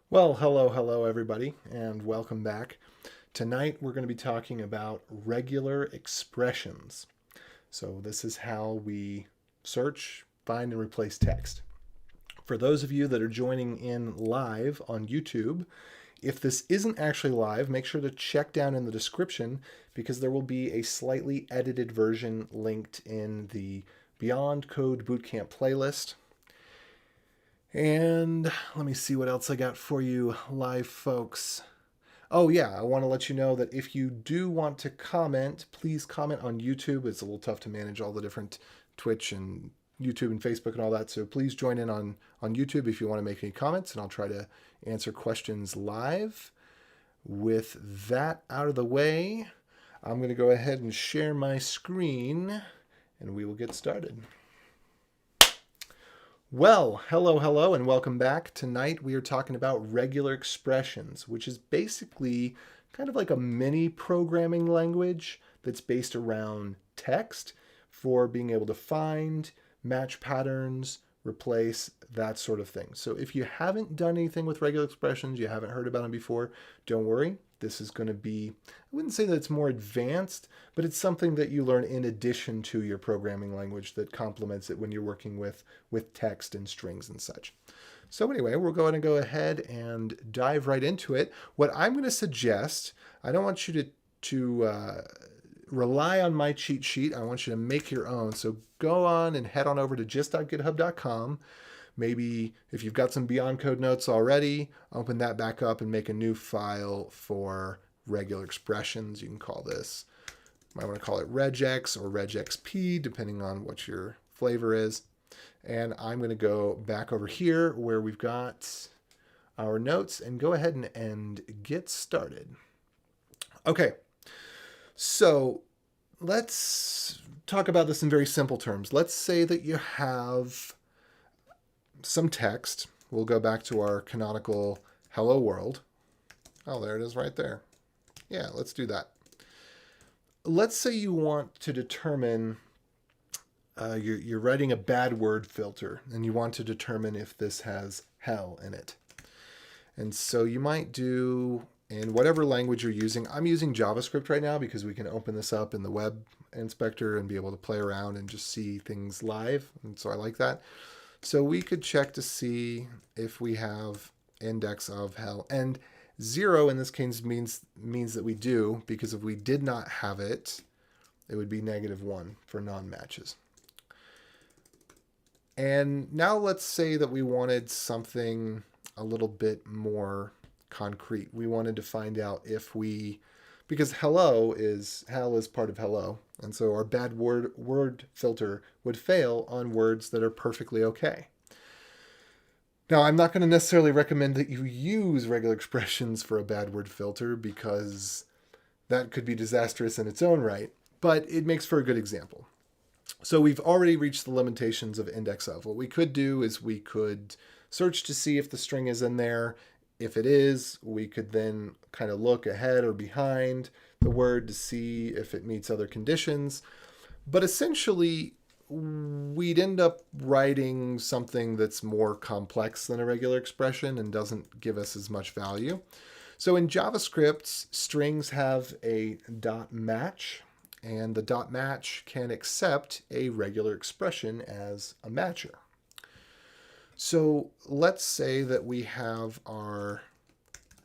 Well, hello, everybody, and welcome back. Tonight we're going to be talking about regular expressions. So, this is how we search, find, and replace text. For those of you that are joining in live on YouTube, if this isn't actually live, make sure to check down in the description because there will be a slightly edited version linked in the Beyond Code Bootcamp playlist. And let me see what else I got for you, live folks. Oh, yeah, I want to let you know that if you do want to comment, please comment on YouTube. It's a little tough to manage all the different Twitch and YouTube and Facebook and all that. So please join in on YouTube if you want to make any comments, and I'll try to answer questions live. With that out of the way, I'm going to go ahead and share my screen, and we will get started. Well, hello, and welcome back. Tonight we are talking about regular expressions, which is basically kind of like a mini programming language that's based around text for being able to find, match patterns, replace, that sort of thing. So if you haven't done anything with regular expressions, you haven't heard about them before, don't worry. This is going to be, I wouldn't say that it's more advanced, but it's something that you learn in addition to your programming language that complements it when you're working with text and strings and such. So anyway, we're going to go ahead and dive right into it. What I'm going to suggest, I don't want you to rely on my cheat sheet. I want you to make your own. So go on and head on over to gist.github.com. Maybe if you've got some Beyond Code notes already, open that back up and make a new file for regular expressions. You can call this, you might want to call it regex or regexp, depending on what your flavor is. And I'm going to go back over here where we've got our notes and go ahead and get started. Okay, so let's talk about this in very simple terms. Let's say that you have some text. We'll go back to our canonical hello world. Oh, there it is right there. Yeah, let's do that. Let's say you want to determine, you're writing a bad word filter, and you want to determine if this has hell in it. And so you might do, in whatever language you're using, I'm using JavaScript right now because we can open this up in the web inspector and be able to play around and just see things live. And so I like that. So we could check to see if we have index of hell. And 0 in this case means that we do, because if we did not have it, it would be -1 for non-matches. And now let's say that we wanted something a little bit more concrete. We wanted to find out if because hell is part of hello, and so our bad word filter would fail on words that are perfectly okay. Now, I'm not going to necessarily recommend that you use regular expressions for a bad word filter because that could be disastrous in its own right, but it makes for a good example. So we've already reached the limitations of index of. What we could do is we could search to see if the string is in there. If it is, we could then kind of look ahead or behind the word to see if it meets other conditions. But essentially, we'd end up writing something that's more complex than a regular expression and doesn't give us as much value. So in JavaScript, strings have a .match, and the .match can accept a regular expression as a matcher. So let's say that we have our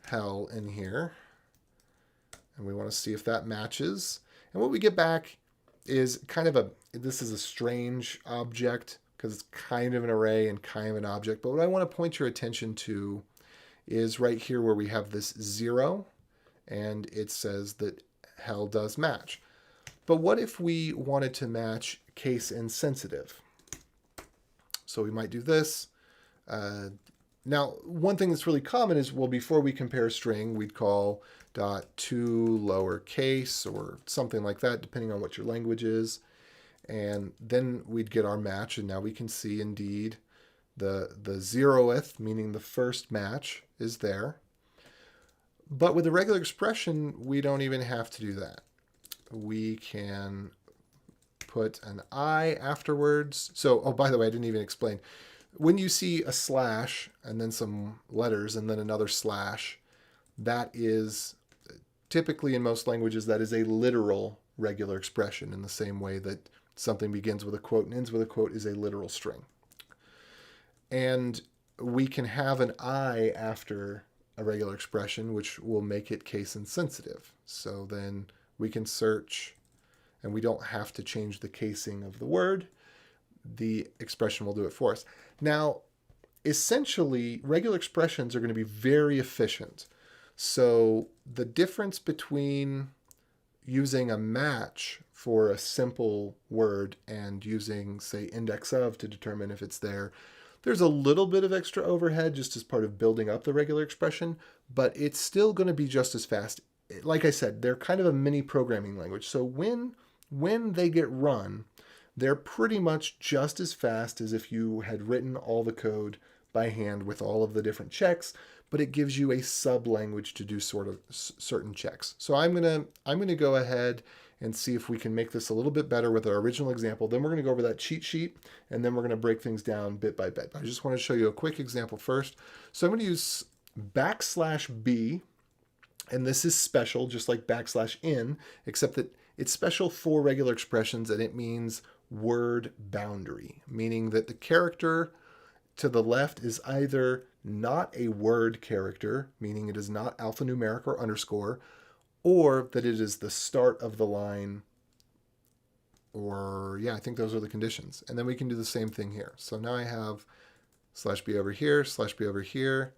hell in here, and we want to see if that matches. And what we get back is this is a strange object because it's kind of an array and kind of an object. But what I want to point your attention to is right here where we have this 0, and it says that hell does match. But what if we wanted to match case insensitive? So we might do this. Now, one thing that's really common is, well, before we compare a string, we'd call .to lowercase or something like that, depending on what your language is. And then we'd get our match, and now we can see indeed the 0th, meaning the first match, is there. But with a regular expression, we don't even have to do that. We can put an I afterwards. So, oh, by the way, I didn't even explain. when you see a slash and then some letters and then another slash, that is typically in most languages, that is a literal regular expression in the same way that something begins with a quote and ends with a quote is a literal string. And we can have an I after a regular expression, which will make it case insensitive. So then we can search and we don't have to change the casing of the word. The expression will do it for us. Now, essentially, regular expressions are going to be very efficient. So the difference between using a match for a simple word and using, say, index of to determine if it's there, there's a little bit of extra overhead just as part of building up the regular expression, but it's still going to be just as fast. Like I said, they're kind of a mini programming language. So when they get run, they're pretty much just as fast as if you had written all the code by hand with all of the different checks, but it gives you a sub-language to do sort of certain checks. So I'm gonna go ahead and see if we can make this a little bit better with our original example. Then we're gonna go over that cheat sheet, and then we're gonna break things down bit by bit. I just want to show you a quick example first. So I'm gonna use \b, and this is special, just like \n, except that it's special for regular expressions, and it means word boundary, meaning that the character to the left is either not a word character, meaning it is not alphanumeric or underscore, or that it is the start of the line, or yeah, I think those are the conditions. And then we can do the same thing here. So now I have /b over here, /b over here.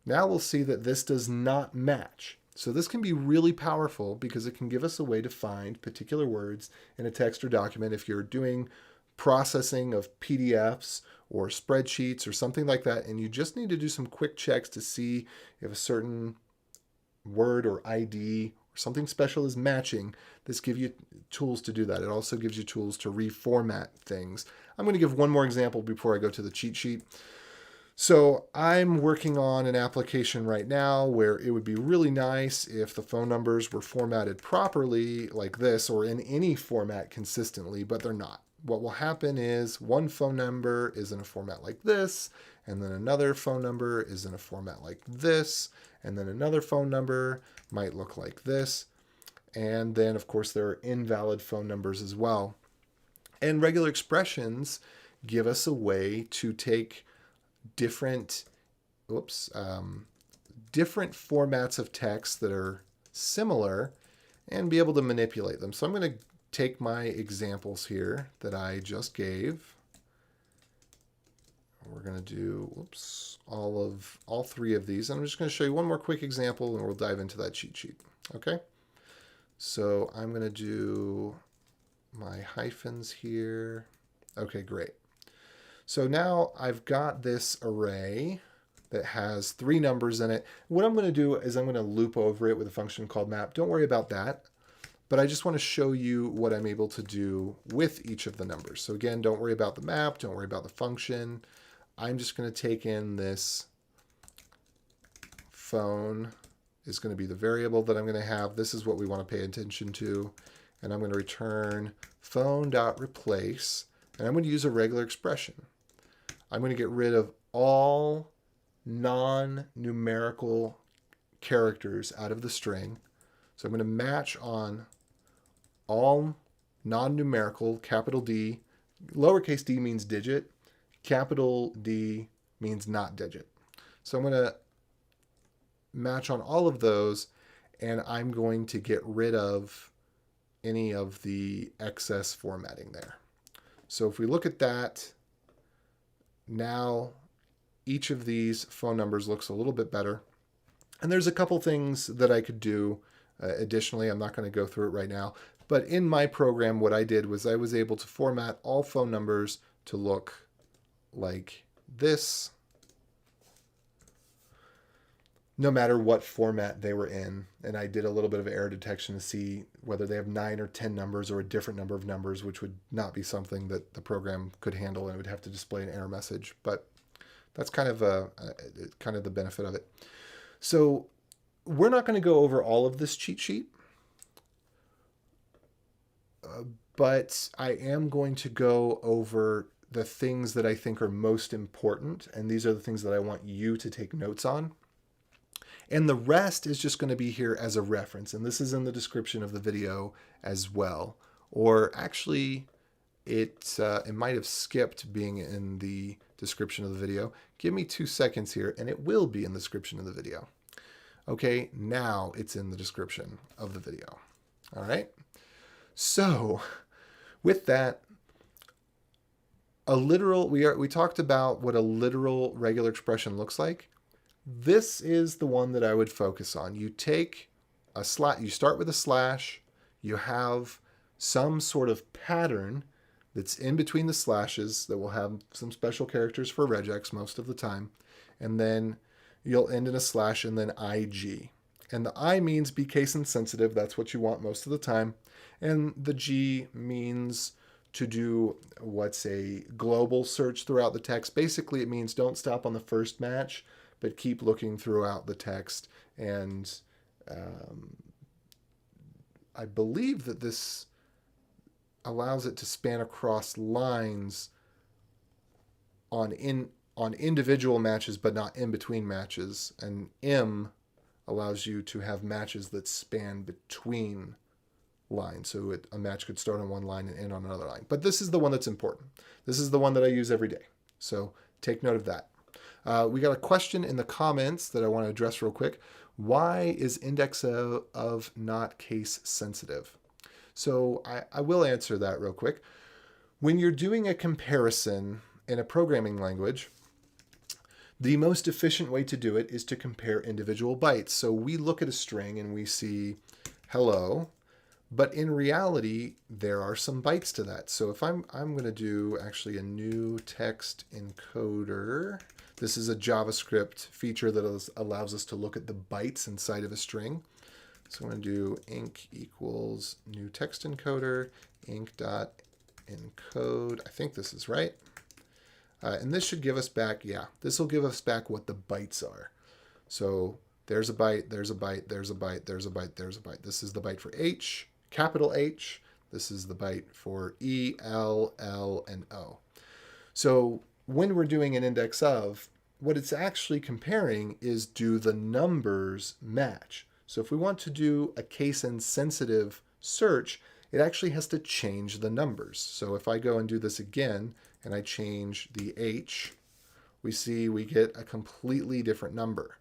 Now we'll see that this does not match. So this can be really powerful because it can give us a way to find particular words in a text or document if you're doing processing of PDFs or spreadsheets or something like that, and you just need to do some quick checks to see if a certain word or ID or something special is matching. This gives you tools to do that. It also gives you tools to reformat things. I'm going to give one more example before I go to the cheat sheet. So I'm working on an application right now where it would be really nice if the phone numbers were formatted properly like this or in any format consistently, but they're not. What will happen is one phone number is in a format like this, and then another phone number is in a format like this, and then another phone number might look like this. And then, of course, there are invalid phone numbers as well. And regular expressions give us a way to take different formats of text that are similar and be able to manipulate them. So I'm going to take my examples here that I just gave. We're going to do all three of these. And I'm just going to show you one more quick example and we'll dive into that cheat sheet. Okay. So I'm going to do my hyphens here. Okay, great. So now I've got this array that has 3 numbers in it. What I'm going to do is I'm going to loop over it with a function called map. Don't worry about that. But I just want to show you what I'm able to do with each of the numbers. So again, don't worry about the map. Don't worry about the function. I'm just going to take in this phone is going to be the variable that I'm going to have. This is what we want to pay attention to. And I'm going to return phone.replace. And I'm going to use a regular expression. I'm going to get rid of all non-numerical characters out of the string. So I'm going to match on all non-numerical, capital D. Lowercase d means digit. Capital D means not digit. So I'm going to match on all of those, and I'm going to get rid of any of the excess formatting there. So if we look at that, now each of these phone numbers looks a little bit better. And there's a couple things that I could do additionally. I'm not going to go through it right now. But in my program, what I did was I was able to format all phone numbers to look like this, no matter what format they were in. And I did a little bit of error detection to see whether they have 9 or 10 numbers or a different number of numbers, which would not be something that the program could handle and it would have to display an error message. But that's kind of the benefit of it. So we're not going to go over all of this cheat sheet, but I am going to go over the things that I think are most important, and these are the things that I want you to take notes on. And the rest is just going to be here as a reference, and this is in the description of the video as well. Or actually, it might have skipped being in the description of the video. Give me 2 seconds here, and it will be in the description of the video. Okay, now it's in the description of the video. All right. So with that, we talked about what a literal regular expression looks like. This is the one that I would focus on. You take a slash, you start with a slash, you have some sort of pattern that's in between the slashes that will have some special characters for regex most of the time, and then you'll end in a slash and then IG. And the I means be case insensitive. That's what you want most of the time. And the G means to do what's a global search throughout the text. Basically, it means don't stop on the first match, but keep looking throughout the text. And I believe that this allows it to span across lines on individual matches, but not in between matches. And M allows you to have matches that span between lines. So a match could start on one line and end on another line. But this is the one that's important. This is the one that I use every day. So take note of that. We got a question in the comments that I want to address real quick. Why is index of not case sensitive? So I will answer that real quick. When you're doing a comparison in a programming language, the most efficient way to do it is to compare individual bytes. So we look at a string and we see hello, but in reality, there are some bytes to that. So if I'm going to do actually a new text encoder. This is a JavaScript feature that allows us to look at the bytes inside of a string. So I'm going to do inc equals new text encoder, inc.encode. I think this is right. And this should give us back, this will give us back what the bytes are. So there's a byte, there's a byte, there's a byte, there's a byte, there's a byte. This is the byte for H, capital H. This is the byte for E, L, L, and O. So when we're doing an index of, what it's actually comparing is, do the numbers match? So if we want to do a case-insensitive search, it actually has to change the numbers. So if I go and do this again, and I change the H, we see we get a completely different number,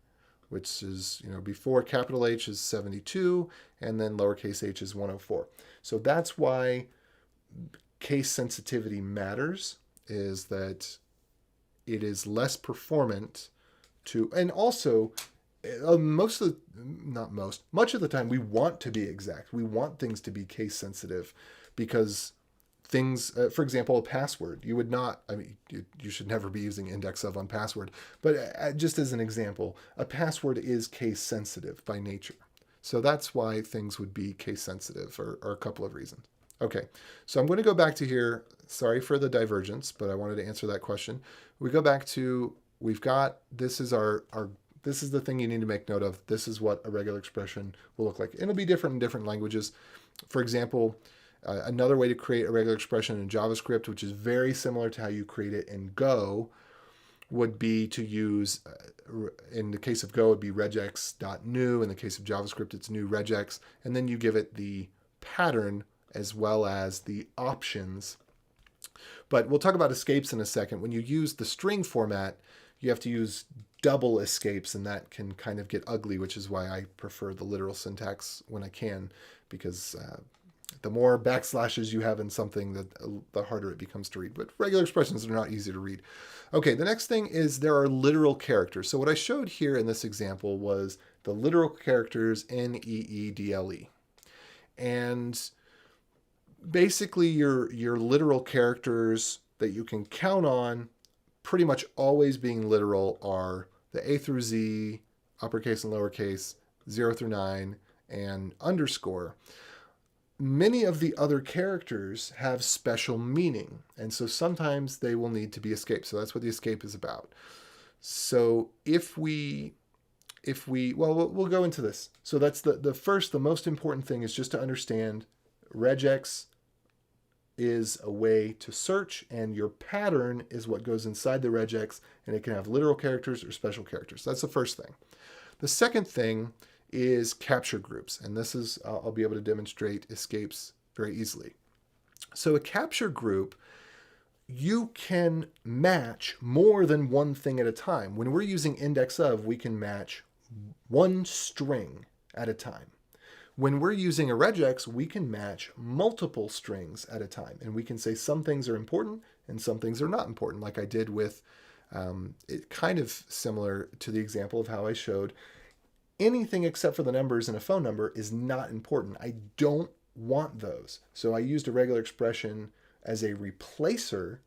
which is, before capital H is 72, and then lowercase h is 104. So that's why case sensitivity matters, is that it is less performant to, and also much of the time we want to be exact. We want things to be case sensitive because things, for example, a password, you would not, you should never be using index of on password, but just as an example, a password is case sensitive by nature. So that's why things would be case sensitive, or a couple of reasons. Okay, so I'm going to go back to here. Sorry for the divergence, but I wanted to answer that question. We go back to, we've got, this is this is the thing you need to make note of. This is what a regular expression will look like. It'll be different in different languages. For example, another way to create a regular expression in JavaScript, which is very similar to how you create it in Go, would be to use, in the case of Go, it would be regex.new. In the case of JavaScript, it's new regex. And then you give it the pattern as well as the options. But we'll talk about escapes in a second. When you use the string format, you have to use double escapes, and that can kind of get ugly, which is why I prefer the literal syntax when I can, because the more backslashes you have in something, the harder it becomes to read. But regular expressions are not easy to read. Okay, the next thing is there are literal characters. So what I showed here in this example was the literal characters NEEDLE. And basically your literal characters that you can count on pretty much always being literal are the A through Z, uppercase and lowercase, 0 through 9, and underscore. Many of the other characters have special meaning, and so sometimes they will need to be escaped. So that's what the escape is about. So we'll go into this. So that's the most important thing is just to understand regex is a way to search, and your pattern is what goes inside the regex, and it can have literal characters or special characters. That's the first thing. The second thing is capture groups, and this is, I'll be able to demonstrate escapes very easily. So a capture group, you can match more than one thing at a time. When we're using index of, we can match one string at a time. When we're using a regex, we can match multiple strings at a time. And we can say some things are important and some things are not important, like I did with, it kind of similar to the example of how I showed anything except for the numbers in a phone number is not important. I don't want those. So I used a regular expression as a replacer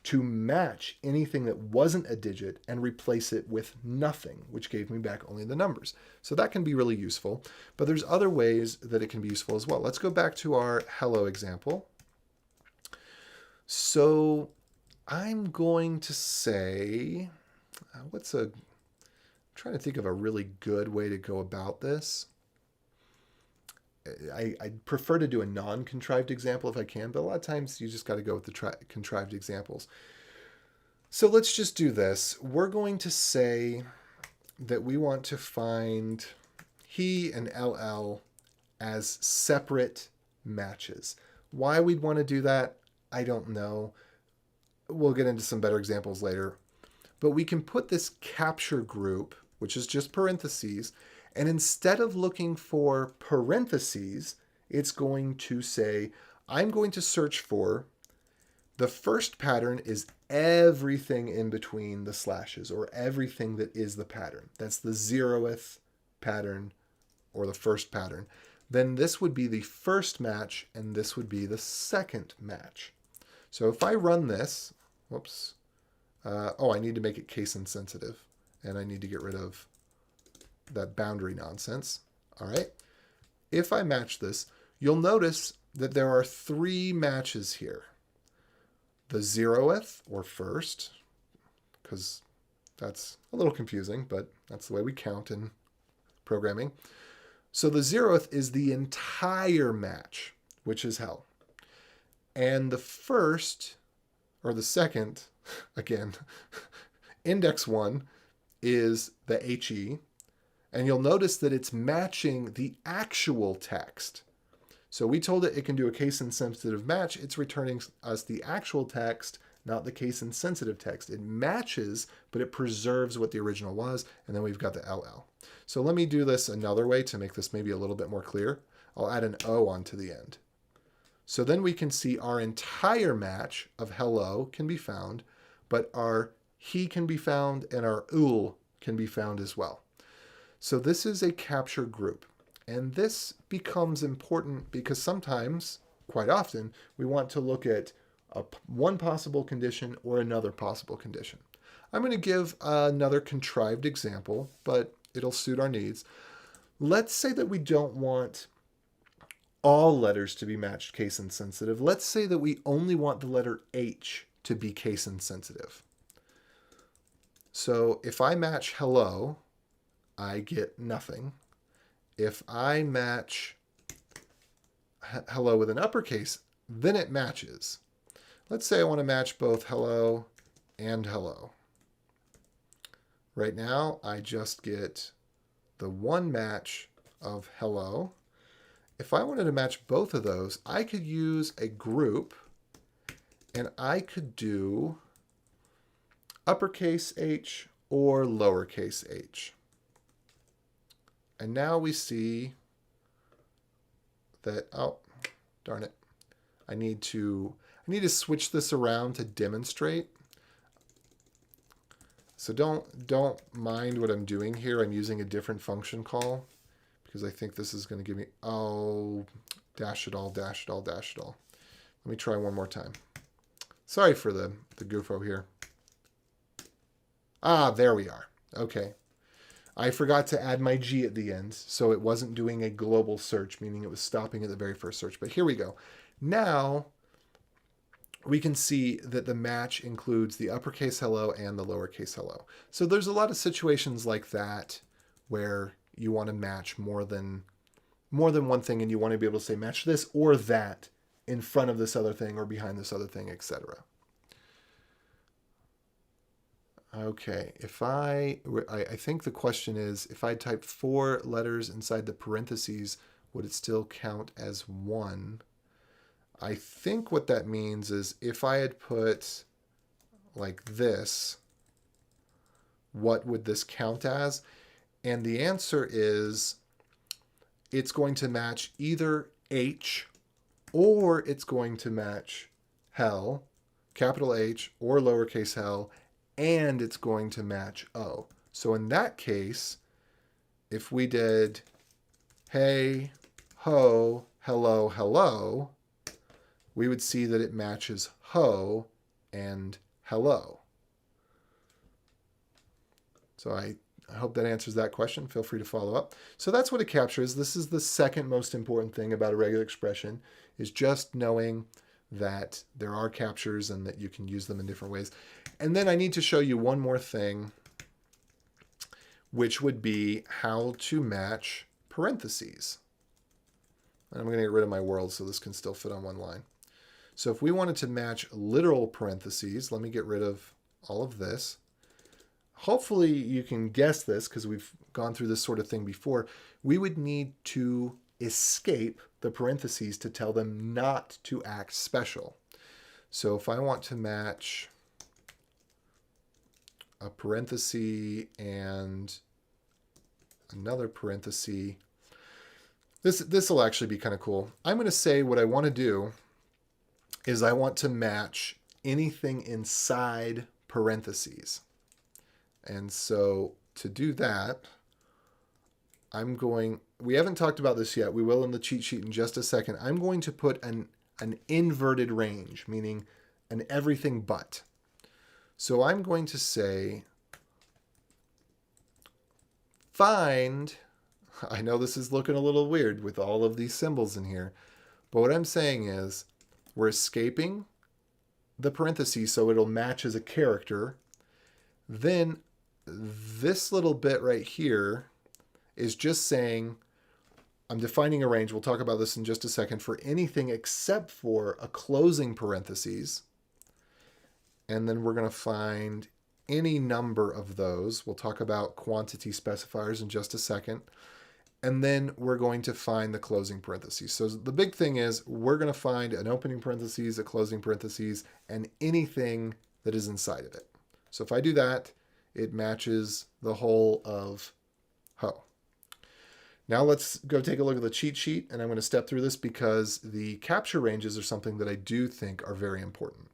to match anything that wasn't a digit and replace it with nothing, which gave me back only the numbers. So that can be really useful, but there's other ways that it can be useful as well. Let's go back to our hello example. So I'm going to say, I'm trying to think of a really good way to go about this. I prefer to do a non-contrived example if I can, but a lot of times you just got to go with the contrived examples. So let's just do this. We're going to say that we want to find he and LL as separate matches. Why we'd want to do that, I don't know. We'll get into some better examples later. But we can put this capture group, which is just parentheses, and instead of looking for parentheses, it's going to say, I'm going to search for, the first pattern is everything in between the slashes, or everything that is the pattern. That's the 0th pattern, or the first pattern. Then this would be the first match, and this would be the second match. So if I run this, whoops, I need to make it case insensitive, and I need to get rid of that boundary nonsense. All right. If I match this, you'll notice that there are 3 matches here. The 0th, or first, because that's a little confusing, but that's the way we count in programming. So the 0th is the entire match, which is hell. And the first, or the second, again, index 1 is the HE, and you'll notice that it's matching the actual text. So we told it can do a case-insensitive match. It's returning us the actual text, not the case-insensitive text. It matches, but it preserves what the original was, and then we've got the LL. So let me do this another way to make this maybe a little bit more clear. I'll add an O onto the end. So then we can see our entire match of hello can be found, but our he can be found and our ul can be found as well. So this is a capture group. And this becomes important because sometimes, quite often, we want to look at one possible condition or another possible condition. I'm going to give another contrived example, but it'll suit our needs. Let's say that we don't want all letters to be matched case insensitive. Let's say that we only want the letter H to be case insensitive. So if I match hello, I get nothing. If I match hello with an uppercase, then it matches. Let's say I want to match both hello and hello. Right now, I just get the one match of hello. If I wanted to match both of those, I could use a group, and I could do uppercase H or lowercase h. And now we see that, oh, darn it. I need to switch this around to demonstrate. So don't mind what I'm doing here. I'm using a different function call because I think this is going to give me, oh, dash it all, dash it all, dash it all. Let me try one more time. Sorry for the goofo here. Ah, there we are. Okay. I forgot to add my G at the end, so it wasn't doing a global search, meaning it was stopping at the very first search. But here we go. Now we can see that the match includes the uppercase hello and the lowercase hello. So there's a lot of situations like that where you want to match more than one thing, and you want to be able to say match this or that in front of this other thing or behind this other thing, etc. Okay, if I think the question is, if I typed 4 letters inside the parentheses, would it still count as 1? I think what that means is if I had put like this, what would this count as? And the answer is it's going to match either H or it's going to match hell, capital H or lowercase hell, and it's going to match O. So in that case, if we did hey, ho, hello, hello, we would see that it matches ho and hello. So I hope that answers that question. Feel free to follow up. So that's what a capture is. This is the second most important thing about a regular expression, is just knowing that there are captures and that you can use them in different ways. And then I need to show you one more thing, which would be how to match parentheses. And I'm going to get rid of my world so this can still fit on one line. So if we wanted to match literal parentheses, let me get rid of all of this. Hopefully you can guess this because we've gone through this sort of thing before. We would need to escape the parentheses to tell them not to act special. So if I want to match a parenthesis and another parenthesis, this will actually be kind of cool. I'm going to say what I want to do is I want to match anything inside parentheses. And so to do that, we haven't talked about this yet. We will in the cheat sheet in just a second. I'm going to put an inverted range, meaning an everything but. So I'm going to say, find, I know this is looking a little weird with all of these symbols in here, but what I'm saying is we're escaping the parentheses so it'll match as a character. Then this little bit right here is just saying, I'm defining a range, we'll talk about this in just a second, for anything except for a closing parentheses. And then we're going to find any number of those. We'll talk about quantity specifiers in just a second. And then we're going to find the closing parentheses. So the big thing is we're going to find an opening parentheses, a closing parentheses, and anything that is inside of it. So if I do that, it matches the whole of ho. Now let's go take a look at the cheat sheet, and I'm going to step through this because the capture ranges are something that I do think are very important.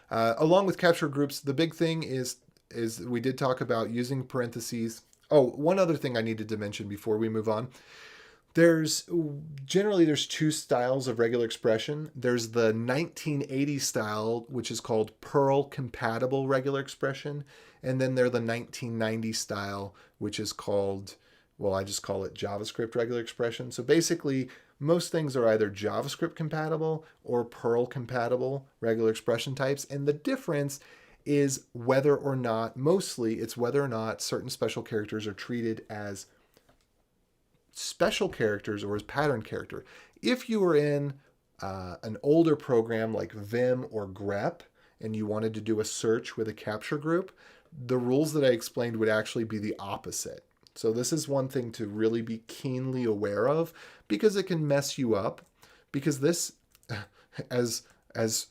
Along with capture groups, the big thing is we did talk about using parentheses. Oh, one other thing I needed to mention before we move on. Generally there's 2 styles of regular expression. There's the 1980 style, which is called Perl compatible regular expression. And then there's the 1990 style, which is called, well, I just call it JavaScript regular expression. So basically, most things are either JavaScript compatible or Perl compatible regular expression types. And the difference is whether or not, mostly it's whether or not certain special characters are treated as special characters or as pattern character. If you were in an older program like Vim or grep and you wanted to do a search with a capture group, the rules that I explained would actually be the opposite. So this is one thing to really be keenly aware of because it can mess you up, because this, as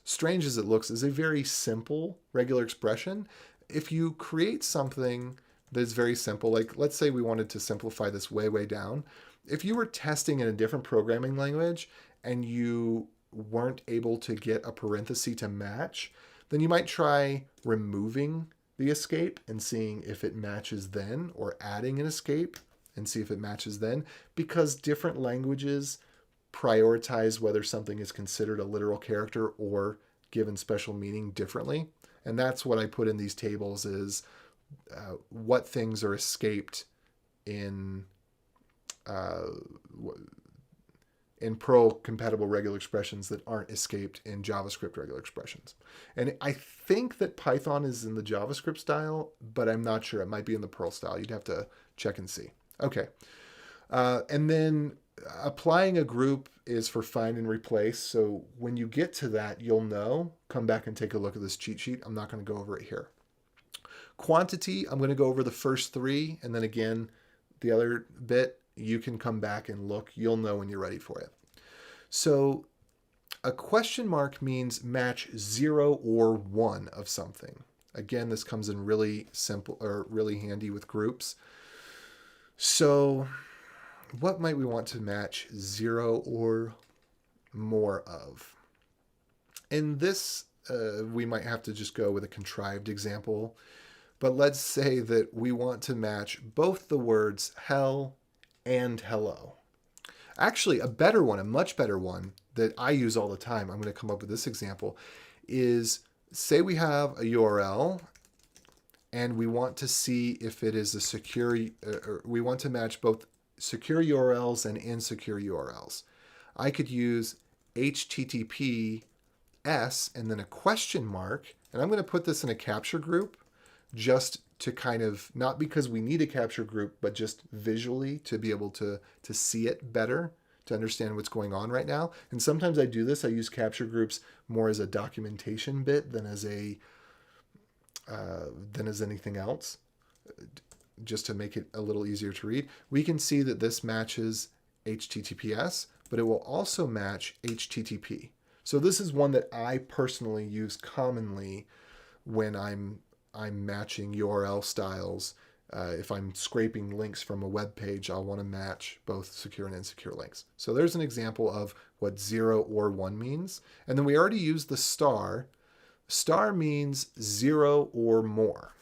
strange as it looks, is a very simple regular expression. If you create something that is very simple, like let's say we wanted to simplify this way, way down. If you were testing in a different programming language and you weren't able to get a parenthesis to match, then you might try removing the escape and seeing if it matches then, or adding an escape and see if it matches then, because different languages prioritize whether something is considered a literal character or given special meaning differently. And that's what I put in these tables is what things are escaped in Perl compatible regular expressions that aren't escaped in JavaScript regular expressions. And I think that Python is in the JavaScript style, but I'm not sure. It might be in the Perl style. You'd have to check and see. Okay. And then applying a group is for find and replace. So when you get to that, you'll know. Come back and take a look at this cheat sheet. I'm not going to go over it here. Quantity, I'm going to go over the first three, and then again, the other bit, you can come back and look. You'll know when you're ready for it. So a question mark means match 0 or 1 of something. Again, this comes in really simple or really handy with groups. So what might we want to match 0 or more of? In this, we might have to just go with a contrived example. But let's say that we want to match both the words hell and hello. Actually, a better one, a much better one that I use all the time, I'm going to come up with this example, is say we have a URL and we want to see if it is a secure, or we want to match both secure URLs and insecure URLs. I could use HTTPS and then a question mark, and I'm going to put this in a capture group just to kind of, not because we need a capture group, but just visually to be able to see it better, to understand what's going on right now. And sometimes I do this. I use capture groups more as a documentation bit than as anything else, just to make it a little easier to read. We can see that this matches HTTPS, but it will also match HTTP. So this is one that I personally use commonly when I'm matching URL styles. If I'm scraping links from a web page, I'll want to match both secure and insecure links. So there's an example of what 0 or 1 means. And then we already used the star. Star means 0 or more.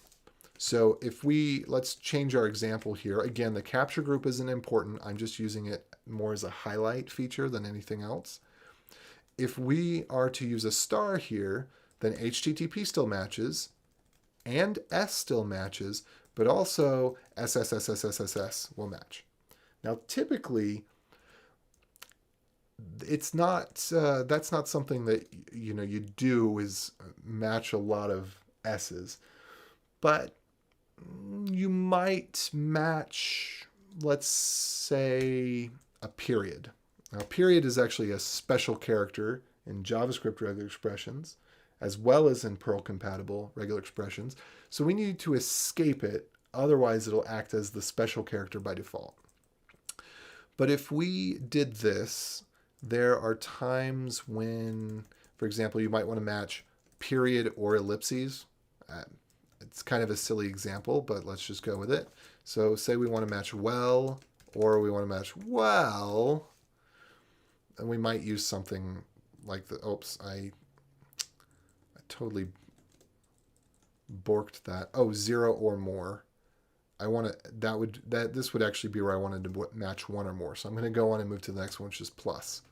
So if let's change our example here. Again, the capture group isn't important. I'm just using it more as a highlight feature than anything else. If we are to use a star here, then HTTP still matches and S still matches, but also SSSSSSS will match. Now, typically, it's not that's not something that you do is match a lot of S's, but you might match, let's say, a period. Now, a period is actually a special character in JavaScript regular expressions, as well as in Perl compatible regular expressions. So we need to escape it, otherwise it'll act as the special character by default. But if we did this, there are times when, for example, you might want to match period or ellipses. It's kind of a silly example, but let's just go with it. So say we want to match well, or we want to match well, and we might use something like I totally borked that. Oh, 0 or more. This would actually be where I wanted to match 1 or more. So I'm going to go on and move to the next one, which is plus.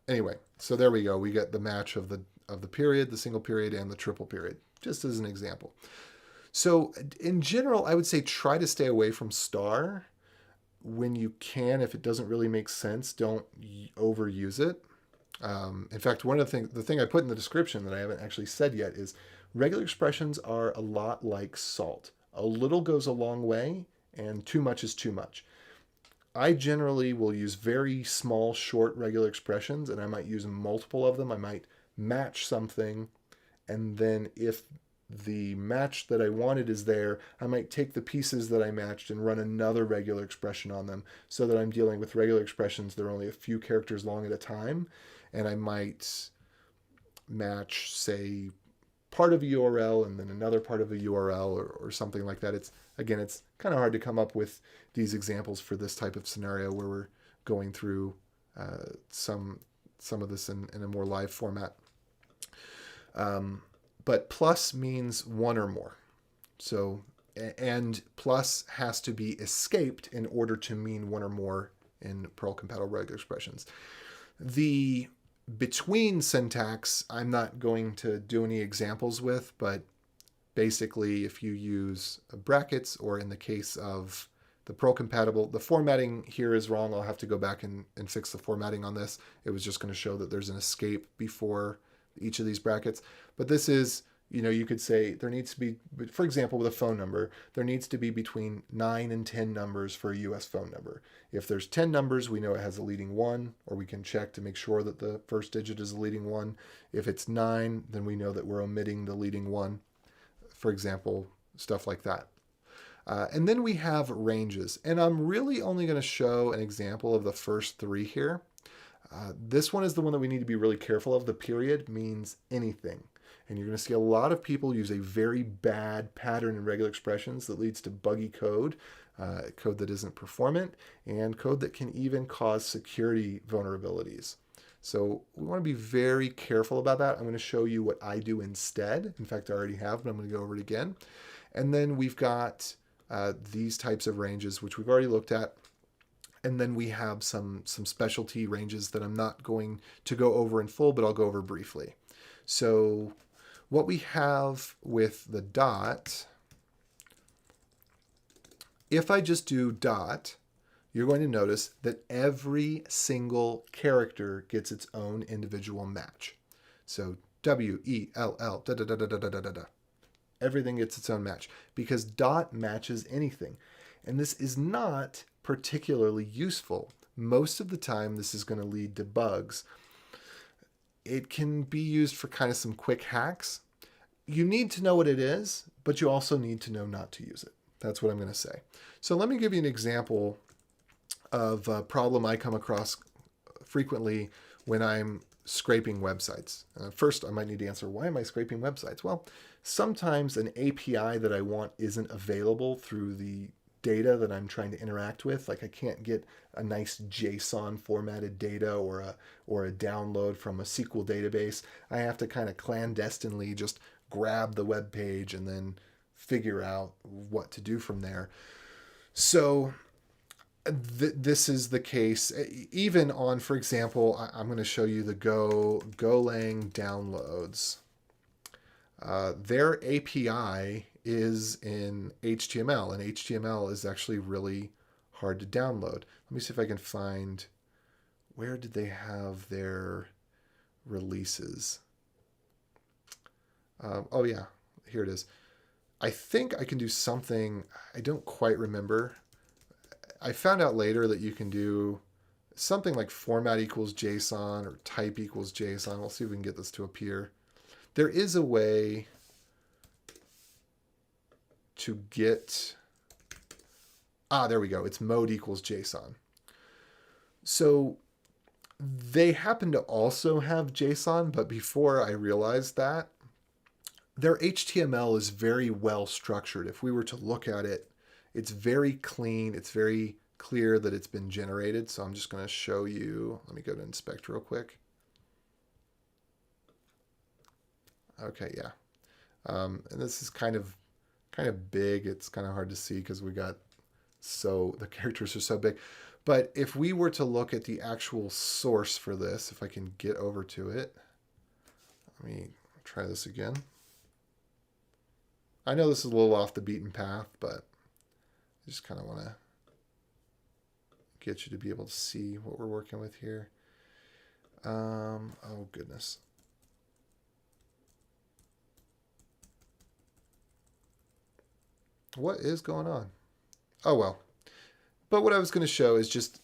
Anyway, so there we go. We get the match of the period, the single period, and the triple period, just as an example. So in general, I would say try to stay away from star when you can. If it doesn't really make sense, don't overuse it. In fact, one of the thing I put in the description that I haven't actually said yet is regular expressions are a lot like salt. A little goes a long way, and too much is too much. I generally will use very small, short regular expressions, and I might use multiple of them. I might match something, and then if the match that I wanted is there, I might take the pieces that I matched and run another regular expression on them, so that I'm dealing with regular expressions that are only a few characters long at a time, and I might match, say, part of a URL and then another part of a URL or something like that. It's kind of hard to come up with these examples for this type of scenario where we're going through some of this in a more live format. But plus means 1 or more. So, and plus has to be escaped in order to mean 1 or more in Perl compatible regular expressions. The between syntax, I'm not going to do any examples with, but basically if you use brackets, or in the case of the Perl compatible, the formatting here is wrong. I'll have to go back and fix the formatting on this. It was just going to show that there's an escape before each of these brackets. But this is You could say there needs to be, for example, with a phone number, there needs to be between 9 and 10 numbers for a US phone number. If there's 10 numbers, we know it has a leading one, or we can check to make sure that the first digit is a leading one. If it's 9, then we know that we're omitting the leading one, for example, stuff like that. And then we have ranges. And I'm really only going to show an example of the first three here. This one is the one that we need to be really careful of. The period means anything. And you're going to see a lot of people use a very bad pattern in regular expressions that leads to buggy code, code that isn't performant, and code that can even cause security vulnerabilities. So we want to be very careful about that. I'm going to show you what I do instead. In fact, I already have, but I'm going to go over it again. And then we've got these types of ranges, which we've already looked at. And then we have some specialty ranges that I'm not going to go over in full, but I'll go over briefly. So what we have with the dot, if I just do dot, you're going to notice that every single character gets its own individual match. So W, E, L, L, da, da, da, da, da, da, da, da. Everything gets its own match because dot matches anything. And this is not particularly useful. Most of the time, this is going to lead to bugs. It can be used for kind of some quick hacks. You need to know what it is, but you also need to know not to use it. That's what I'm going to say. So let me give you an example of a problem I come across frequently when I'm scraping websites. First, I might need to answer, why am I scraping websites? Well, sometimes an API that I want isn't available through the data that I'm trying to interact with. Like I can't get a nice JSON formatted data or a download from a SQL database. I have to kind of clandestinely just grab the web page and then figure out what to do from there. So this is the case even on, for example, I'm going to show you the Golang downloads. Their API is in HTML, and HTML is actually really hard to download. Let me see if I can find, where did they have their releases? Oh yeah, here it is. I think I can do something, I don't quite remember. I found out later that you can do something like format equals JSON or type equals JSON. We'll see if we can get this to appear. There is a way to get, there we go. It's mode equals JSON. So they happen to also have JSON, but before I realized that, their HTML is very well structured. If we were to look at it, it's very clean. It's very clear that it's been generated. So I'm just going to show you. Let me go to inspect real quick. Okay, yeah. And this is kind of big. It's kind of hard to see because the characters are so big. But if we were to look at the actual source for this, if I can get over to it, let me try this again. I know this is a little off the beaten path, but I just kind of want to get you to be able to see what we're working with here. Oh, goodness. What is going on? Oh, well. But what I was going to show is just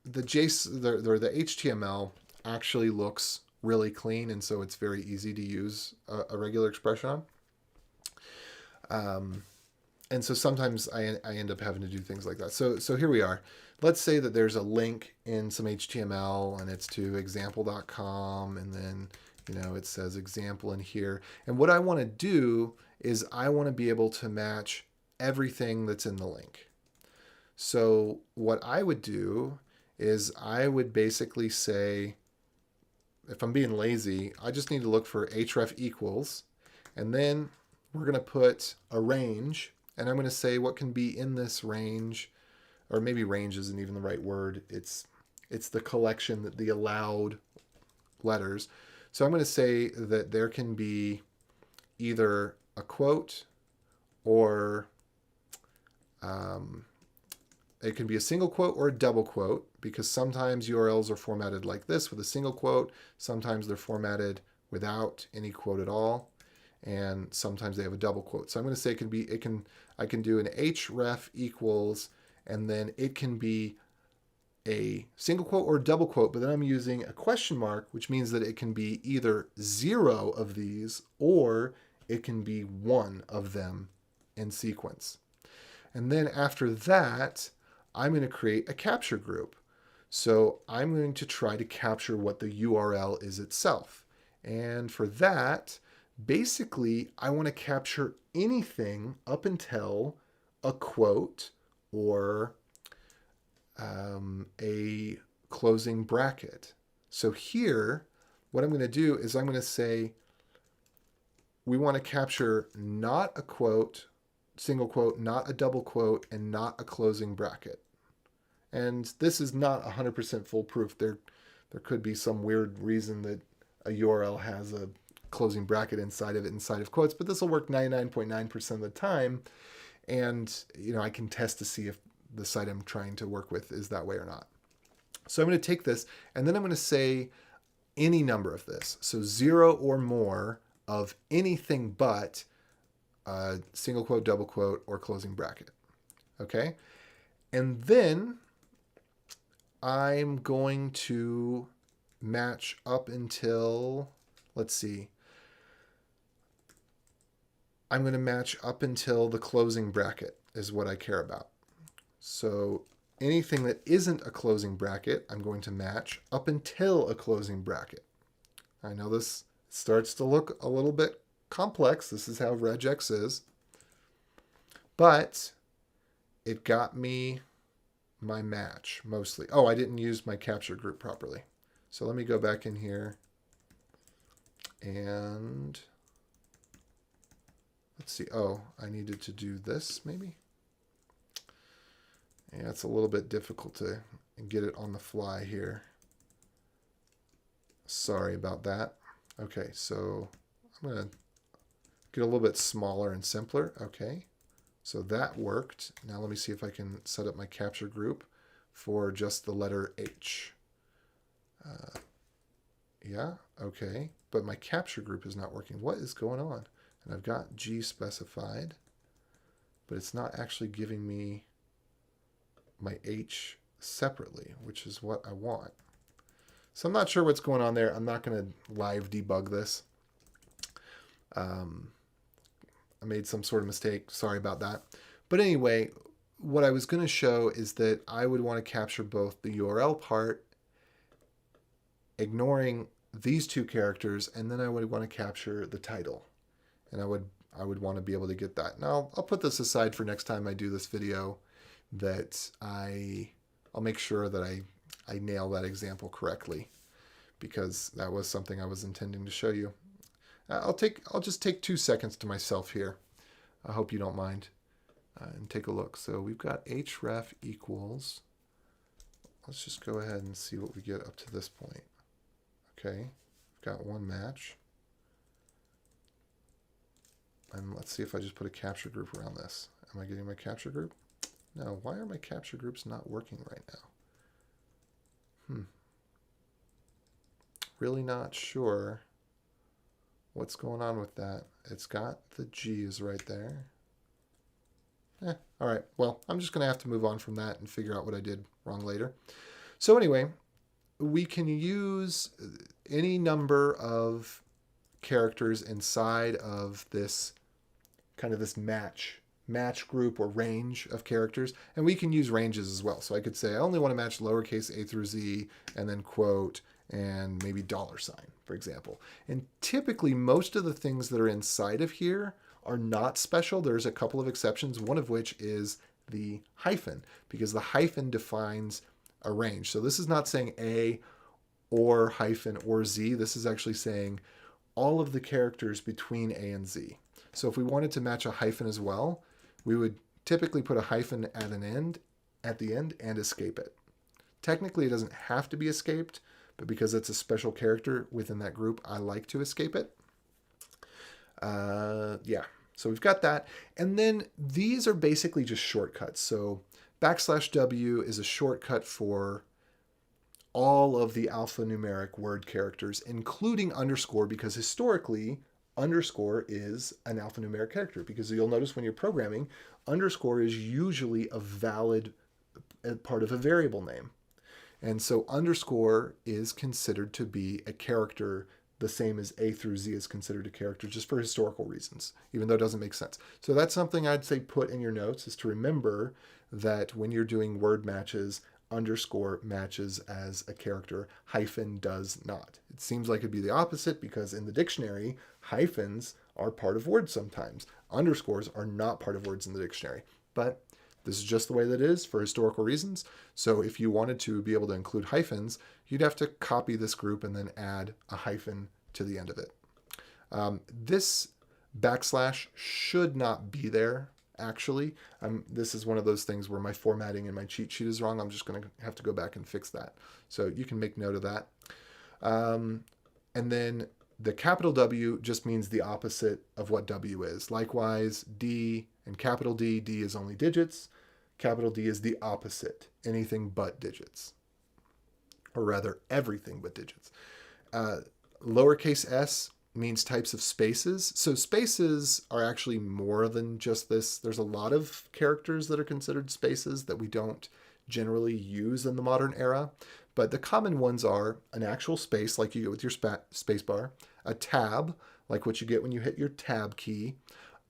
the JSON, the HTML actually looks really clean, and so it's very easy to use a regular expression on. And so sometimes I end up having to do things like that. So here we are. Let's say that there's a link in some HTML and it's to example.com, and then it says example in here. And what I want to do is I want to be able to match everything that's in the link. So what I would do is I would basically say, if I'm being lazy, I just need to look for href equals, and then we're going to put a range, and I'm going to say what can be in this range, or maybe range isn't even the right word. It's the collection, the allowed letters. So I'm going to say that there can be either a quote or it can be a single quote or a double quote, because sometimes URLs are formatted like this with a single quote. Sometimes they're formatted without any quote at all, and sometimes they have a double quote. So I'm going to say I can do an href equals, and then it can be a single quote or a double quote, but then I'm using a question mark, which means that it can be either 0 of these or it can be 1 of them in sequence. And then after that, I'm going to create a capture group. So I'm going to try to capture what the URL is itself. And for that, basically, I want to capture anything up until a quote or a closing bracket. So here, what I'm going to do is I'm going to say we want to capture not a quote, single quote, not a double quote, and not a closing bracket. And this is not 100% foolproof. There could be some weird reason that a URL has a closing bracket inside of it, inside of quotes, but this will work 99.9% of the time. And I can test to see if the site I'm trying to work with is that way or not. So I'm going to take this, and then I'm going to say any number of this. So 0 or more of anything but single quote, double quote, or closing bracket. Okay? And then I'm going to match up until, let's see, I'm going to match up until the closing bracket is what I care about. So anything that isn't a closing bracket, I'm going to match up until a closing bracket. I know this starts to look a little bit complex. This is how regex is. But it got me my match mostly. Oh, I didn't use my capture group properly. So let me go back in here and let's see. Oh, I needed to do this maybe. Yeah, it's a little bit difficult to get it on the fly here. Sorry about that. Okay, so I'm going to get a little bit smaller and simpler. Okay, so that worked. Now let me see if I can set up my capture group for just the letter H. Yeah, okay, but my capture group is not working. What is going on? And I've got G specified, but it's not actually giving me my H separately, which is what I want. So I'm not sure what's going on there. I'm not going to live debug this. I made some sort of mistake. Sorry about that. But anyway, what I was going to show is that I would want to capture both the URL part, ignoring these two characters, and then I would want to capture the title. And I would want to be able to get that. Now, I'll put this aside for next time I do this video, that I'll make sure that I nail that example correctly, because that was something I was intending to show you. I'll just take 2 seconds to myself here. I hope you don't mind, and take a look. So we've got href equals. Let's just go ahead and see what we get up to this point. Okay, we've got one match. And let's see if I just put a capture group around this. Am I getting my capture group? No, why are my capture groups not working right now? Really not sure what's going on with that. It's got the G's right there. All right, well, I'm just going to have to move on from that and figure out what I did wrong later. So anyway, we can use any number of characters inside of this kind of this match group or range of characters, and we can use ranges as well. So I could say I only want to match lowercase a through z, and then quote, and maybe $sign, for example. And typically most of the things that are inside of here are not special. There's a couple of exceptions, one of which is the hyphen, because the hyphen defines a range. So this is not saying a or hyphen or z. This is actually saying all of the characters between a and z. So if we wanted to match a hyphen as well, we would typically put a hyphen at the end and escape it. Technically, it doesn't have to be escaped, but because it's a special character within that group, I like to escape it. Yeah, so we've got that. And then these are basically just shortcuts. So \W is a shortcut for all of the alphanumeric word characters, including underscore, because historically, underscore is an alphanumeric character. Because you'll notice when you're programming, underscore is usually a valid part of a variable name. And so underscore is considered to be a character the same as A through Z is considered a character, just for historical reasons, even though it doesn't make sense. So that's something I'd say put in your notes, is to remember that when you're doing word matches, underscore matches as a character, hyphen does not. It seems like it'd be the opposite, because in the dictionary, hyphens are part of words sometimes. Underscores are not part of words in the dictionary. But this is just the way that it is for historical reasons. So if you wanted to be able to include hyphens, you'd have to copy this group and then add a hyphen to the end of it. This backslash should not be there, actually. This is one of those things where my formatting in my cheat sheet is wrong. I'm just going to have to go back and fix that. So you can make note of that. And then the capital W just means the opposite of what W is. Likewise, D and capital D, D is only digits. Capital D is the opposite, anything but digits. Or rather, everything but digits. Lowercase s means types of spaces. So spaces are actually more than just this. There's a lot of characters that are considered spaces that we don't generally use in the modern era. But the common ones are an actual space, like you get with your space bar, a tab, like what you get when you hit your tab key,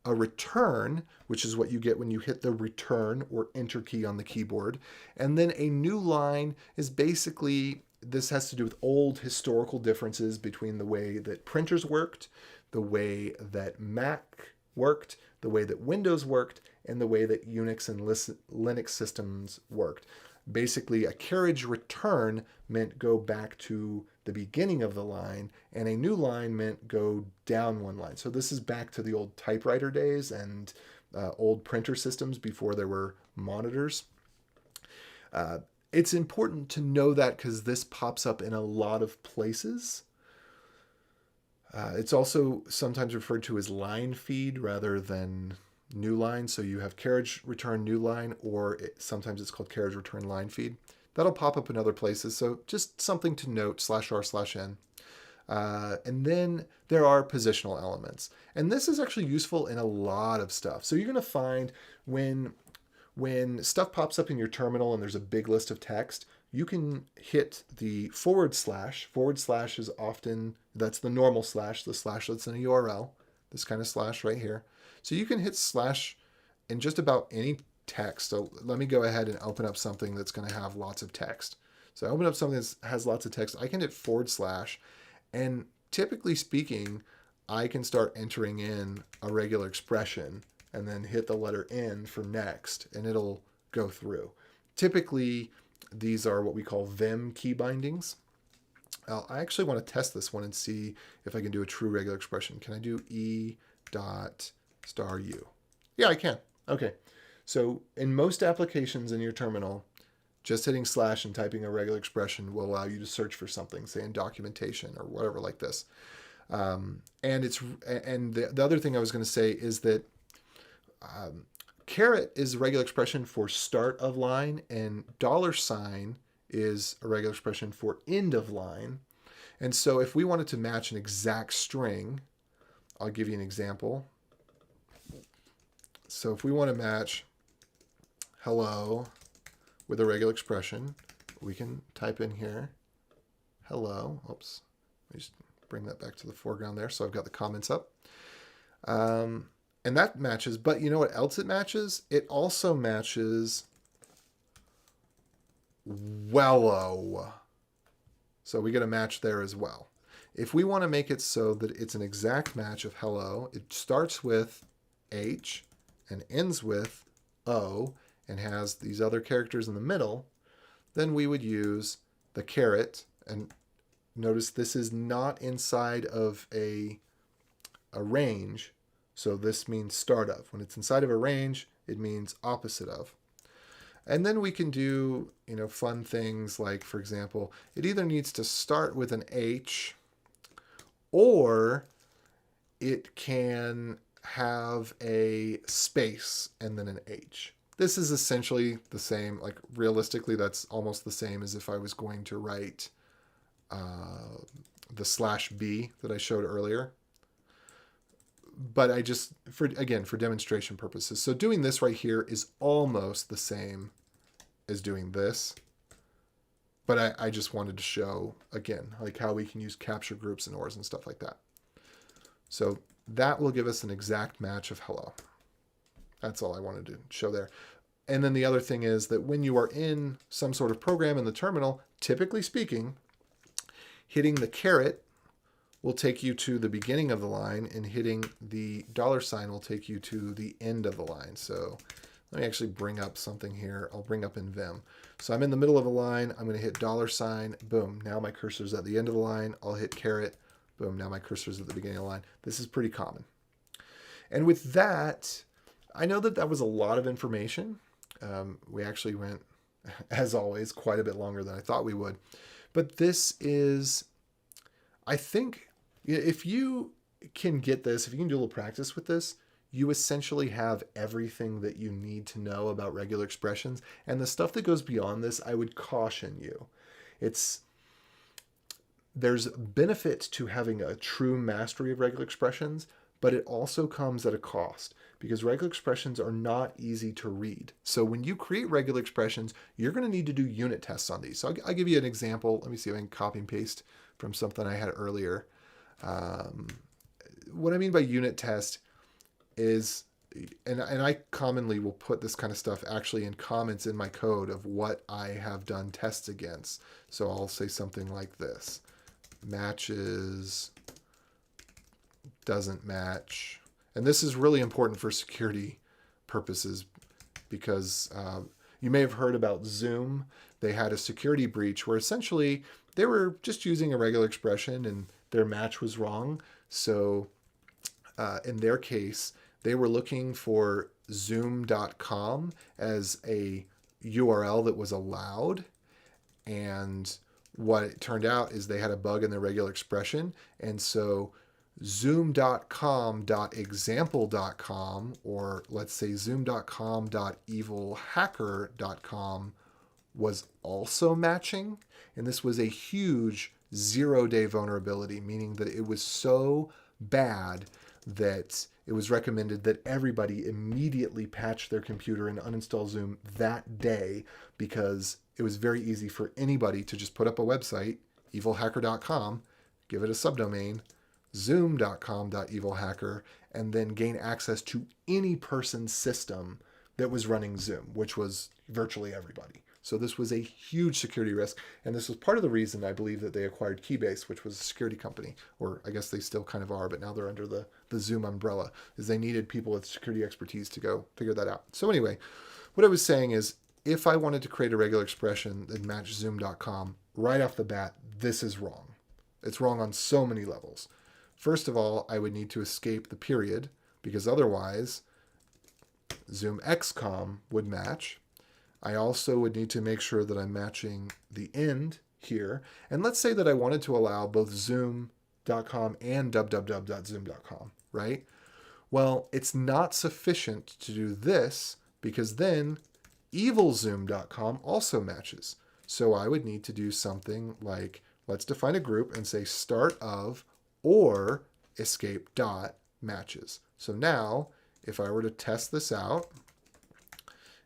a return, which is what you get when you hit the return or enter key on the keyboard, and then a new line is basically, this has to do with old historical differences between the way that printers worked, the way that Mac worked, the way that Windows worked, and the way that Unix and Linux systems worked. Basically, a carriage return meant go back to the beginning of the line, and a new line meant go down one line. So this is back to the old typewriter days and old printer systems before there were monitors. It's important to know that because this pops up in a lot of places. It's also sometimes referred to as line feed rather than new line. So you have carriage return new line, or sometimes it's called carriage return line feed. That'll pop up in other places. So just something to note, /r/n. And then there are positional elements. And this is actually useful in a lot of stuff. So you're going to find when stuff pops up in your terminal and there's a big list of text, you can hit the // / is often, that's the normal slash, the slash that's in a URL, this kind of slash right here. So you can hit slash in just about any text. So let me go ahead and open up something that's going to have lots of text. So I open up something that has lots of text. I can hit /, and typically speaking, I can start entering in a regular expression and then hit the letter N for next, and it'll go through. Typically, these are what we call Vim key bindings. I actually want to test this one and see if I can do a true regular expression. Can I do E dot star U? Yeah, I can. Okay. So in most applications in your terminal, just hitting slash and typing a regular expression will allow you to search for something, say in documentation or whatever like this. And the other thing I was going to say is that caret is a regular expression for start of line, and $sign is a regular expression for end of line. And so if we wanted to match an exact string, I'll give you an example. So if we want to match hello with a regular expression, we can type in here hello. Oops, let me just bring that back to the foreground there. So I've got the comments up. And that matches, but you know what else it matches? It also matches wello. So we get a match there as well. If we want to make it so that it's an exact match of hello, it starts with H and ends with O and has these other characters in the middle, then we would use the caret. And notice this is not inside of a range. So this means start of. When it's inside of a range, it means opposite of. And then we can do, fun things like, for example, it either needs to start with an H or it can have a space and then an H. This is essentially the same. Like realistically, that's almost the same as if I was going to write the /b that I showed earlier. But I just, for demonstration purposes. So doing this right here is almost the same as doing this. But I just wanted to show, again, like how we can use capture groups and ORs and stuff like that. So that will give us an exact match of hello. That's all I wanted to show there. And then the other thing is that when you are in some sort of program in the terminal, typically speaking, hitting the caret will take you to the beginning of the line, and hitting the $ will take you to the end of the line. So let me actually bring up something here. I'll bring up in Vim. So I'm in the middle of a line. I'm going to hit $, boom. Now my cursor's at the end of the line. I'll hit caret, boom. Now my cursor's at the beginning of the line. This is pretty common. And with that, I know that that was a lot of information. We actually went, as always, quite a bit longer than I thought we would. But this is, I think, if you can get this, if you can do a little practice with this, you essentially have everything that you need to know about regular expressions. And the stuff that goes beyond this, I would caution you. There's benefit to having a true mastery of regular expressions, but it also comes at a cost, because regular expressions are not easy to read. So when you create regular expressions, you're going to need to do unit tests on these. So I'll give you an example. Let me see if I can copy and paste from something I had earlier. What I mean by unit test is, and I commonly will put this kind of stuff actually in comments in my code of what I have done tests against. So I'll say something like this: matches, doesn't match. And this is really important for security purposes, because you may have heard about Zoom. They had a security breach where essentially they were just using a regular expression and their match was wrong. So in their case, they were looking for zoom.com as a URL that was allowed. And what it turned out is they had a bug in their regular expression. And so zoom.com.example.com, or let's say zoom.com.evilhacker.com, was also matching. And this was a huge 0-day vulnerability, meaning that it was so bad that it was recommended that everybody immediately patch their computer and uninstall Zoom that day, because it was very easy for anybody to just put up a website, evilhacker.com, give it a subdomain, zoom.com.evilhacker, and then gain access to any person's system that was running Zoom, which was virtually everybody. So this was a huge security risk, and this was part of the reason I believe that they acquired Keybase, which was a security company, or I guess they still kind of are, but now they're under the Zoom umbrella, is they needed people with security expertise to go figure that out. So anyway, what I was saying is, if I wanted to create a regular expression that matched zoom.com, right off the bat, this is wrong. It's wrong on so many levels. First of all, I would need to escape the period, because otherwise zoom.xcom would match. I also would need to make sure that I'm matching the end here. And let's say that I wanted to allow both zoom.com and www.zoom.com, right? Well, it's not sufficient to do this, because then evilzoom.com also matches. So I would need to do something like, let's define a group and say start of or escape dot matches. So now if I were to test this out,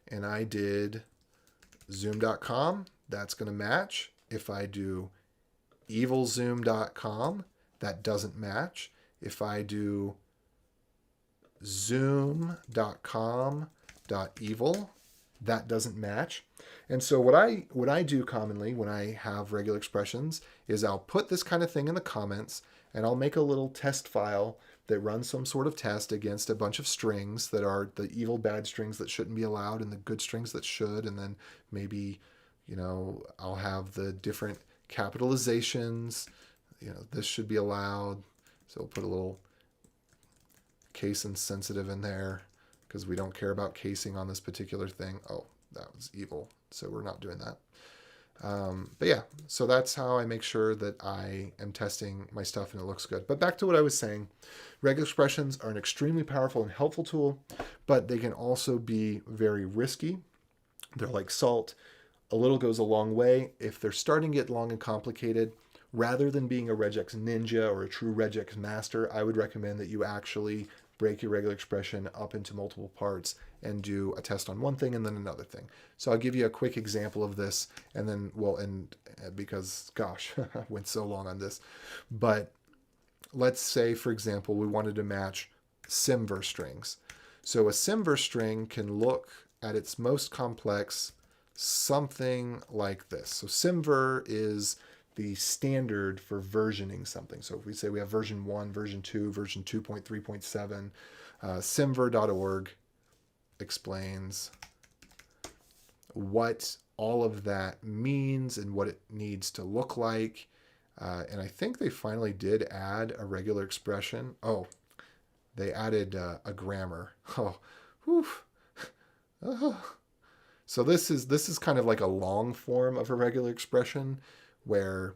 and I did zoom.com, that's going to match. If I do evilzoom.com, that doesn't match. If I do zoom.com.evil, that doesn't match. And so what I do commonly when I have regular expressions is I'll put this kind of thing in the comments, and I'll make a little test file that runs some sort of test against a bunch of strings that are the evil bad strings that shouldn't be allowed and the good strings that should. And then maybe, I'll have the different capitalizations. This should be allowed. So we'll put a little case insensitive in there, because we don't care about casing on this particular thing. Oh, that was evil. So we're not doing that. But yeah, so that's how I make sure that I am testing my stuff and it looks good. But back to what I was saying, regular expressions are an extremely powerful and helpful tool, but they can also be very risky. They're like salt. A little goes a long way. If they're starting to get long and complicated, rather than being a regex ninja or a true regex master, I would recommend that you actually break your regular expression up into multiple parts and do a test on one thing and then another thing. So I'll give you a quick example of this, and then we'll end because, gosh, I went so long on this. But let's say, for example, we wanted to match Simver strings. So a Simver string can look at its most complex something like this. So Simver is the standard for versioning something. So if we say we have version 1, version 2, version 2.3.7, simver.org explains what all of that means and what it needs to look like. And I think they finally did add a regular expression. Oh, they added a grammar. Oh, whew. Oh. So this is kind of like a long form of a regular expression where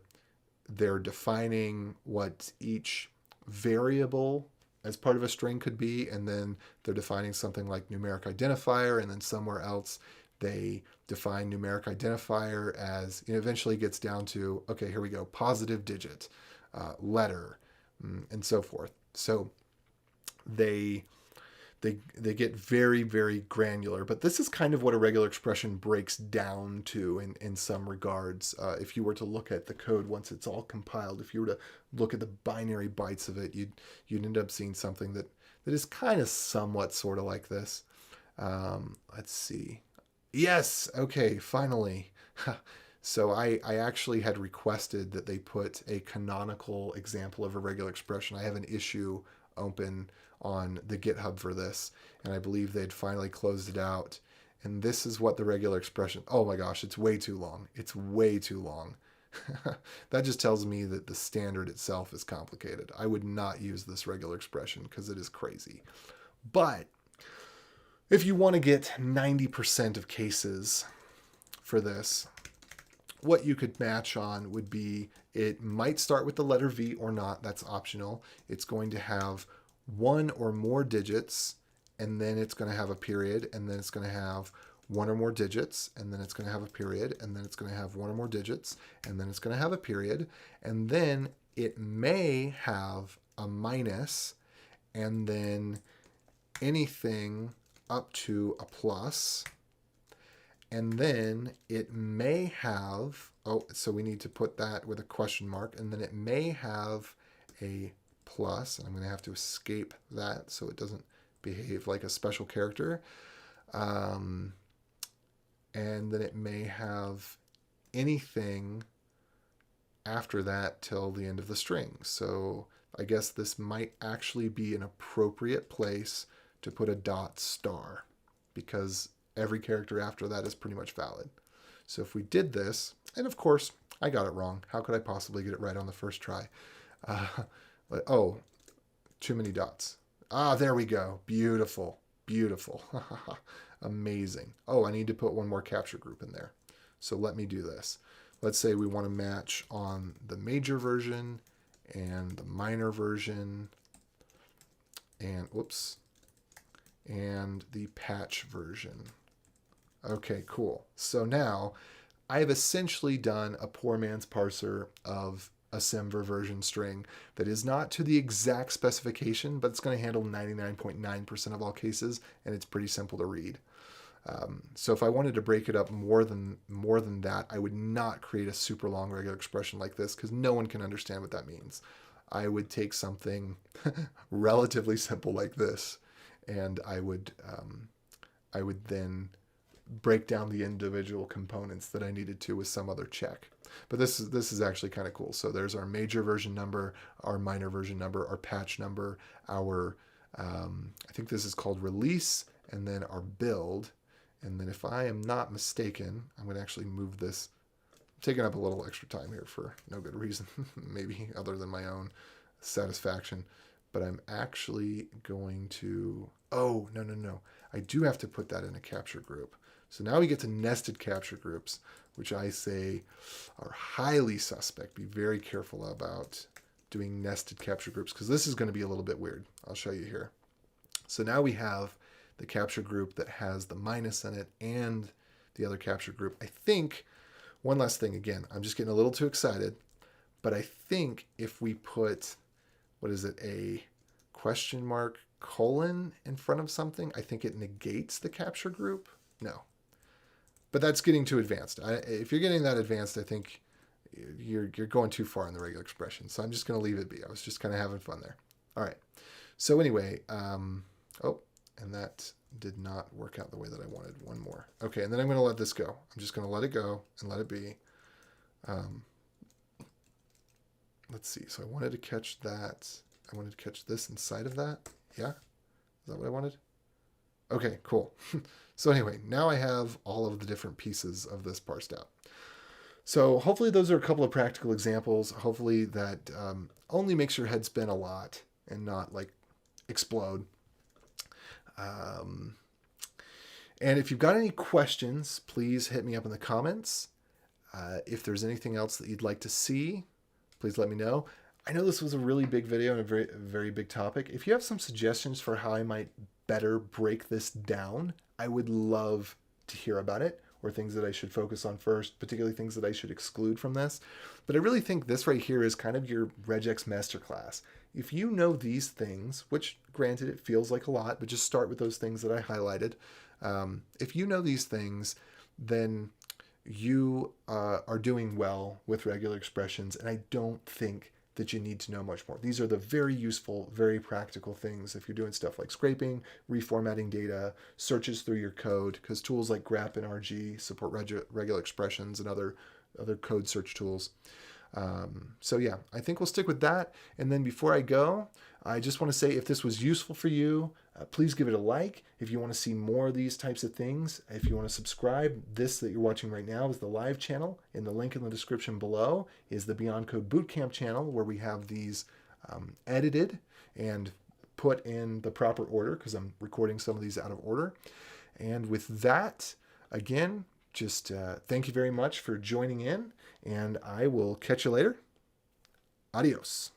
they're defining what each variable as part of a string could be, and then they're defining something like numeric identifier, and then somewhere else they define numeric identifier as, eventually gets down to, okay, here we go, positive digit, letter, and so forth. So they they get very, very granular. But this is kind of what a regular expression breaks down to in some regards. If you were to look at the code once it's all compiled, if you were to look at the binary bytes of it, you'd end up seeing something that is kind of somewhat sort of like this. Let's see. Yes, okay, finally. So I actually had requested that they put a canonical example of a regular expression. I have an issue open on the GitHub for this, and I believe they'd finally closed it out. And this is what the regular expression, oh my gosh, it's way too long. It's way too long. That just tells me that the standard itself is complicated. I would not use this regular expression because it is crazy. But if you want to get 90% of cases for this, what you could match on would be, it might start with the letter V or not. That's optional. It's going to have one or more digits, and then it's going to have a period, and then it's going to have one or more digits, and then it's going to have a period, and then it's going to have one or more digits, and then it's going to have a period, and then it may have a minus, and then anything up to a plus, and then it may have, oh, so we need to put that with a question mark, and then it may have a plus, and I'm going to have to escape that so it doesn't behave like a special character. And then it may have anything after that till the end of the string. So I guess this might actually be an appropriate place to put a dot star, because every character after that is pretty much valid. So if we did this, and of course I got it wrong. How could I possibly get it right on the first try? But, oh, too many dots. Ah, there we go. Beautiful. Beautiful. Amazing. Oh, I need to put one more capture group in there. So let me do this. Let's say we want to match on the major version and the minor version and, whoops, and the patch version. Okay, cool. So now I've essentially done a poor man's parser of a Simver version string that is not to the exact specification, but it's going to handle 99.9% of all cases, and it's pretty simple to read. So if I wanted to break it up more than that, I would not create a super long regular expression like this, because no one can understand what that means. I would take something relatively simple like this, and I would then break down the individual components that I needed to with some other check. But this is actually kind of cool. So there's our major version number, our minor version number, our patch number, our I think this is called release, and then our build. And then if I am not mistaken, I'm going to actually move this. I'm taking up a little extra time here for no good reason, maybe other than my own satisfaction. But I'm actually going to, oh, no. I do have to put that in a capture group. So now we get to nested capture groups, which I say are highly suspect. Be very careful about doing nested capture groups because this is going to be a little bit weird. I'll show you here. So now we have the capture group that has the minus in it and the other capture group. I think, one last thing, again, I'm just getting a little too excited, but I think if we put, what is it, a question mark colon in front of something, I think it negates the capture group. No. But that's getting too advanced. If you're getting that advanced, I think you're going too far in the regular expression. So I'm just going to leave it be. I was just kind of having fun there. All right. So anyway, oh, and that did not work out the way that I wanted. One more. Okay, and then I'm going to let this go. I'm just going to let it go and let it be. Let's see. So I wanted to catch that. I wanted to catch this inside of that. Yeah? Is that what I wanted? Okay, cool. So anyway, now I have all of the different pieces of this parsed out. So hopefully those are a couple of practical examples. Hopefully that only makes your head spin a lot and not like explode. And if you've got any questions, please hit me up in the comments. If there's anything else that you'd like to see, please let me know. I know this was a really big video and a very, very big topic. If you have some suggestions for how I might better break this down, I would love to hear about it, or things that I should focus on first, particularly things that I should exclude from this. But I really think this right here is kind of your regex masterclass. If you know these things, which granted it feels like a lot, but just start with those things that I highlighted. If you know these things, then you are doing well with regular expressions, and I don't think that you need to know much more. These are the very useful, very practical things if you're doing stuff like scraping, reformatting data, searches through your code, because tools like grep and RG support regular expressions and other code search tools. So yeah, I think we'll stick with that. And then before I go, I just want to say if this was useful for you, please give it a like. If you want to see more of these types of things, if you want to subscribe, this that you're watching right now is the live channel, and the link in the description below is the Beyond Code Bootcamp channel, where we have these edited and put in the proper order, because I'm recording some of these out of order. And with that, again, just thank you very much for joining in, and I will catch you later. Adios.